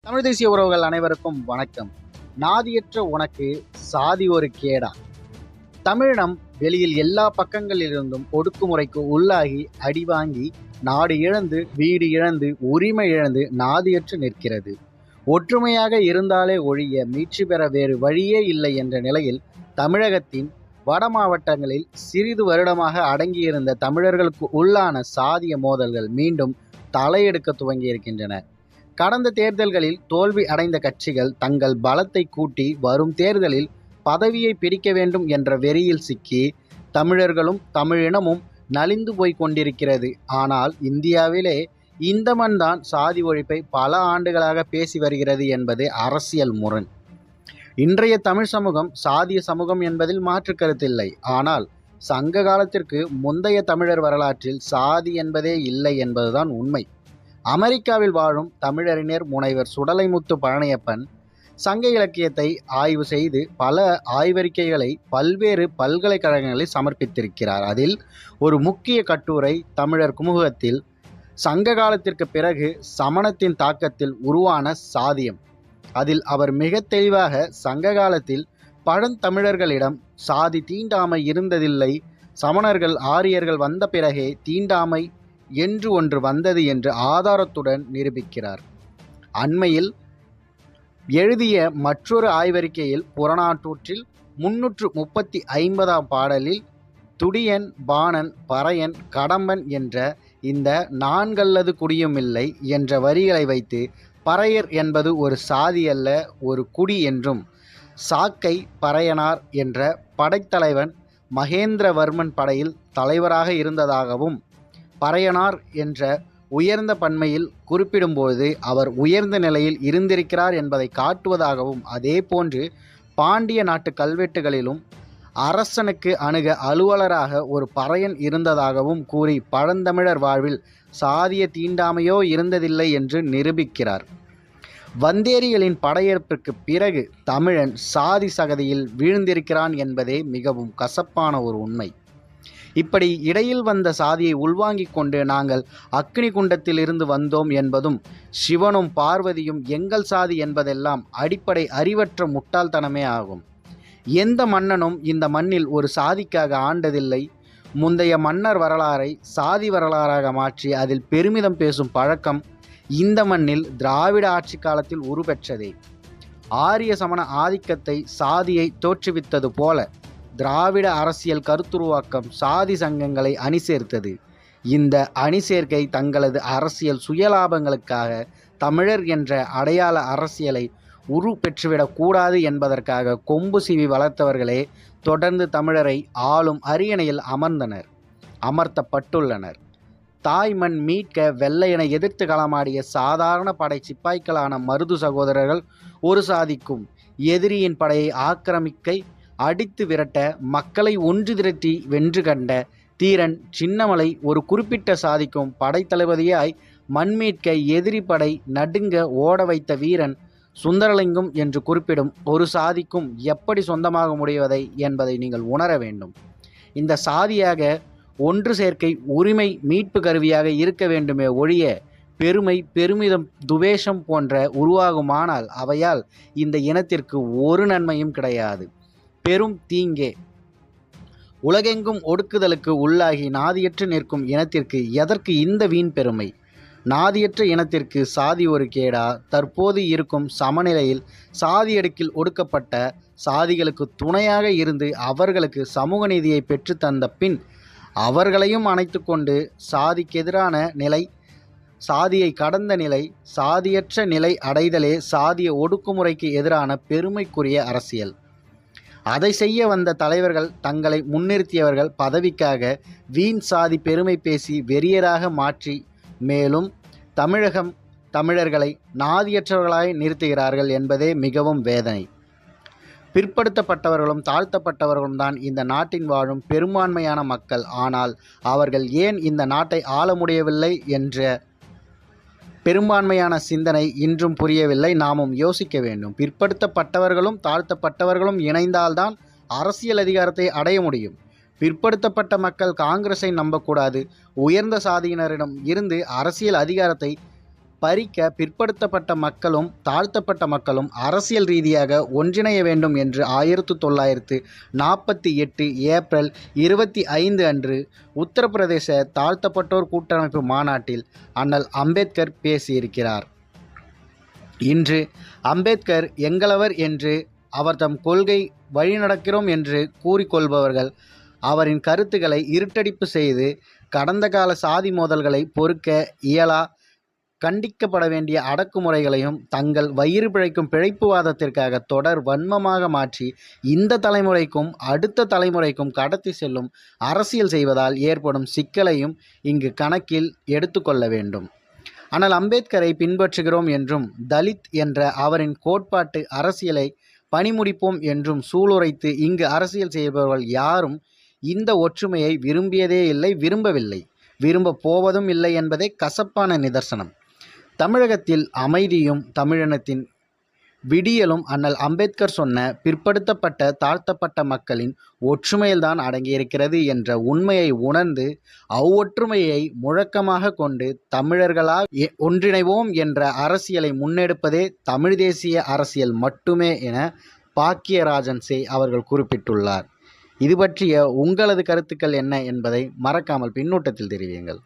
தமிழ் தேசிய உறவுகள் அனைவருக்கும் வணக்கம். நாதியற்ற உனக்கு சாதி ஒரு கேடா? தமிழினம் வெளியில் எல்லா பக்கங்களிலிருந்தும் ஒடுக்குமுறைக்கு உள்ளாகி அடிவாங்கி நாடு இழந்து வீடு இழந்து உரிமை இழந்து நாதியற்று நிற்கிறது. ஒற்றுமையாக இருந்தாலே ஒழிய மீட்சி பெற வேறு வழியே இல்லை என்ற நிலையில் தமிழகத்தின் வட மாவட்டங்களில் சிறிது வருடமாக அடங்கியிருந்த தமிழர்களுக்கு உள்ளான சாதிய மோதல்கள் மீண்டும் தலையெடுக்க துவங்கியிருக்கின்றன. கடந்த தேர்தல்களில் தோல்வி அடைந்த கட்சிகள் தங்கள் பலத்தை கூட்டி வரும் தேர்தலில் பதவியை பிடிக்க வேண்டும் என்ற வெறியில் சிக்கி தமிழர்களும் தமிழினமும் நலிந்து போய் கொண்டிருக்கிறது. ஆனால் இந்தியாவிலே இந்த மண்தான் சாதி ஒழிப்பை பல ஆண்டுகளாக பேசி வருகிறது என்பது அரசியல் முரண். இன்றைய தமிழ் சமூகம் சாதிய சமூகம் என்பதில் மாற்று கருத்தில்லை. ஆனால் சங்க காலத்திற்கு முந்தைய தமிழர் வரலாற்றில் சாதி என்பதே இல்லை என்பதுதான் உண்மை. அமெரிக்காவில் வாழும் தமிழறிஞர் முனைவர் சுடலைமுத்து பழனியப்பன் சங்க இலக்கியத்தை ஆய்வு செய்து பல ஆய்வறிக்கைகளை பல்வேறு பல்கலைக்கழகங்களில் சமர்ப்பித்திருக்கிறார். அதில் ஒரு முக்கிய கட்டுரை தமிழர் குமுகத்தில் சங்க காலத்திற்கு பிறகு சமணத்தின் தாக்கத்தில் உருவான சாதியம். அதில் அவர் மிக தெளிவாக சங்க காலத்தில் பழந்தமிழர்களிடம் சாதி தீண்டாமை இருந்ததில்லை, சமணர்கள் ஆரியர்கள் வந்த பிறகே தீண்டாமை என்று ஒன்று வந்தது என்று ஆதாரத்துடன் நிரூபிக்கிறார். அண்மையில் எழுதிய மற்றொரு ஆய்வறிக்கையில் புறநானூற்றில் 335 பாடலில் துடியன் பாணன் பறையன் கடம்பன் என்ற இந்த நான்கல்லது குடியுமில்லை என்ற வரிகளை வைத்து பறையர் என்பது ஒரு சாதி அல்ல, ஒரு குடி என்றும், சாக்கை பறையனார் என்ற படைத்தலைவன் மகேந்திரவர்மன் படையில் தலைவராக இருந்ததாகவும் பறையனார் என்ற உயர்ந்த பன்மையில் குறிப்பிடும்போது அவர் உயர்ந்த நிலையில் இருந்திருக்கிறார் என்பதை காட்டுவதாகவும், அதே போன்று பாண்டிய நாட்டு கல்வெட்டுகளிலும் அரசனுக்கு அணுக அலுவலராக ஒரு பறையன் இருந்ததாகவும் கூறி பழந்தமிழர் வாழ்வில் சாதிய தீண்டாமையோ இருந்ததில்லை என்று நிரூபிக்கிறார். வந்தேரிகளின் படையெடுப்பிற்கு பிறகு தமிழன் சாதி சகதியில் வீழ்ந்திருக்கிறான் என்பதே மிகவும் கசப்பான ஒரு உண்மை. இப்படி இடையில் வந்த சாதியை உள்வாங்கிக் கொண்டு நாங்கள் அக்னி குண்டத்தில் இருந்து வந்தோம் என்பதும் சிவனும் பார்வதியும் எங்கள் சாதி என்பதெல்லாம் அடிப்படை அறிவற்ற முட்டாள்தனமே ஆகும். எந்த மன்னனும் இந்த மண்ணில் ஒரு சாதிக்காக ஆண்டதில்லை. முந்தைய மன்னர் வரலாறை சாதி வரலாறாக மாற்றி அதில் பெருமிதம் பேசும் பழக்கம் இந்த மண்ணில் திராவிட ஆட்சி காலத்தில் உருப்பெற்றதே. ஆரிய சமண ஆதிக்கத்தை சாதியை தோற்றுவித்தது போல திராவிட அரசியல் கருத்துருவாக்கம் சாதி சங்கங்களை அணி சேர்த்தது. இந்த அணி சேர்க்கை தங்களது அரசியல் சுயலாபங்களுக்காக தமிழர் என்ற அடையாள அரசியலை உரு பெற்றுவிடக்கூடாது என்பதற்காக கொம்பு சீவி வளர்த்தவர்களே தொடர்ந்து தமிழரை ஆளும் அரியணையில் அமர்த்தப்பட்டுள்ளனர். தாய்மண் மீட்க வெள்ளையனை எதிர்த்து களமாடிய சாதாரண படை சிப்பாய்களான மருது சகோதரர்கள் ஒரு சாதிக்கும், எதிரியின் படையை ஆக்கிரமிக்கை அடித்து விரட்ட மக்களை ஒன்று திரட்டி வென்று கண்ட தீரன் சின்னமலை ஒரு குறிப்பிட்ட சாதிக்கும் படைத்தளபதியாய் மண்மீட்க எதிரி படை நடுங்க ஓட வைத்த வீரன் சுந்தரலிங்கம் என்று குறிப்பிடும் ஒரு சாதிக்கும் எப்படி சொந்தமாக முடிவதை என்பதை நீங்கள் உணர வேண்டும். இந்த சாதியாக ஒன்று சேர்க்கை உரிமை மீட்பு கருவியாக இருக்க வேண்டுமே ஒழிய பெருமை பெருமிதம் துவேஷம் போன்ற உருவாகுமானால் அவையால் இந்த இனத்திற்கு ஒரு நன்மையும் கிடையாது, பெரும் தீங்கே. உலகெங்கும் ஒடுக்குதலுக்கு உள்ளாகி நாதியற்று நிற்கும் இனத்திற்கு எதற்கு இந்த வீண் பெருமை? நாதியற்ற இனத்திற்கு சாதி ஒரு கேடா? தற்போது இருக்கும் சமநிலையில் சாதி அடுக்கில் ஒடுக்கப்பட்ட சாதிகளுக்கு துணையாக இருந்து அவர்களுக்கு சமூக நீதியை பெற்று தந்த பின் அவர்களையும் அணைத்து கொண்டு சாதிக்கெதிரான நிலை, சாதியை கடந்த நிலை, சாதியற்ற நிலை அடைதலே சாதிய ஒடுக்குமுறைக்கு எதிரான பெருமைக்குரிய அரசியல். அதை செய்ய வந்த தலைவர்கள் தங்களை முன்னிறுத்தியவர்கள் பதவிக்காக வீண் சாதி பெருமை பேசி வெறியராக மாற்றி மேலும் தமிழர்களை நாதியற்றவர்களாய் நிறுத்துகிறார்கள் என்பதே மிகவும் வேதனை. பிற்படுத்தப்பட்டவர்களும் தாழ்த்தப்பட்டவர்களும் தான் இந்த நாட்டின் வாழும் பெரும்பான்மையான மக்கள். ஆனால் அவர்கள் ஏன் இந்த நாட்டை ஆள முடியவில்லை என்ற பெரும்பான்மையான சிந்தனை இன்றும் புரியவில்லை. நாமும் யோசிக்க வேண்டும். பிற்படுத்தப்பட்டவர்களும் தாழ்த்தப்பட்டவர்களும் இணைந்தால்தான் அரசியல் அதிகாரத்தை அடைய முடியும். பிற்படுத்தப்பட்ட மக்கள் காங்கிரஸை நம்பக்கூடாது. உயர்ந்த சாதியினரிடம் இருந்து அரசியல் அதிகாரத்தை பறிக்க பிற்படுத்தப்பட்ட மக்களும் தாழ்த்தப்பட்ட மக்களும் அரசியல் ரீதியாக ஒன்றிணைய வேண்டும் என்று 1948 ஏப்ரல் 25 அன்று உத்தரப்பிரதேச தாழ்த்தப்பட்டோர் கூட்டமைப்பு மாநாட்டில் அண்ணல் அம்பேத்கர் பேசியிருக்கிறார். இன்று அம்பேத்கர் எங்களவர் என்று அவர் தம் கொள்கை வழிநடக்கிறோம் என்று கூறிக்கொள்பவர்கள் அவரின் கருத்துக்களை இருட்டடிப்பு செய்து கடந்த கால சாதி மோதல்களை பொறுக்க இயலா கண்டிக்கப்பட வேண்டிய அடக்குமுறைகளையும் தங்கள் வயிறு பிழைக்கும் பிழைப்புவாதத்திற்காக தொடர் வன்மமாக மாற்றி இந்த தலைமுறைக்கும் அடுத்த தலைமுறைக்கும் கடத்தி செல்லும் அரசியல் செய்வதால் ஏற்படும் சிக்கலையும் இங்கு கணக்கில் எடுத்துக்கொள்ள வேண்டும். ஆனால் அம்பேத்கரை பின்பற்றுகிறோம் என்றும் தலித் என்ற அவரின் கோட்பாட்டு அரசியலை பணிமுடிப்போம் என்றும் சூளுரைத்து இங்கு அரசியல் செய்பவர்கள் யாரும் இந்த ஒற்றுமையை விரும்பியதே இல்லை, விரும்பவில்லை, விரும்ப போவதும் இல்லை என்பதே கசப்பான நிதர்சனம். தமிழகத்தில் அமைதியும் தமிழினத்தின் விடியலும் அண்ணல் அம்பேத்கர் சொன்ன பிற்படுத்தப்பட்ட தாழ்த்தப்பட்ட மக்களின் ஒற்றுமையில்தான் அடங்கியிருக்கிறது என்ற உண்மையை உணர்ந்து அவ்வொற்றுமையை முழக்கமாக கொண்டு தமிழர்களால் ஒன்றிணைவோம் என்ற அரசியலை முன்னெடுப்பதே தமிழ் தேசிய அரசியல் மட்டுமே என பாக்கியராஜன் அவர்கள் குறிப்பிட்டுள்ளார். இது பற்றிய உங்களது கருத்துக்கள் என்ன என்பதை மறக்காமல் பின்னூட்டத்தில் தெரிவியுங்கள்.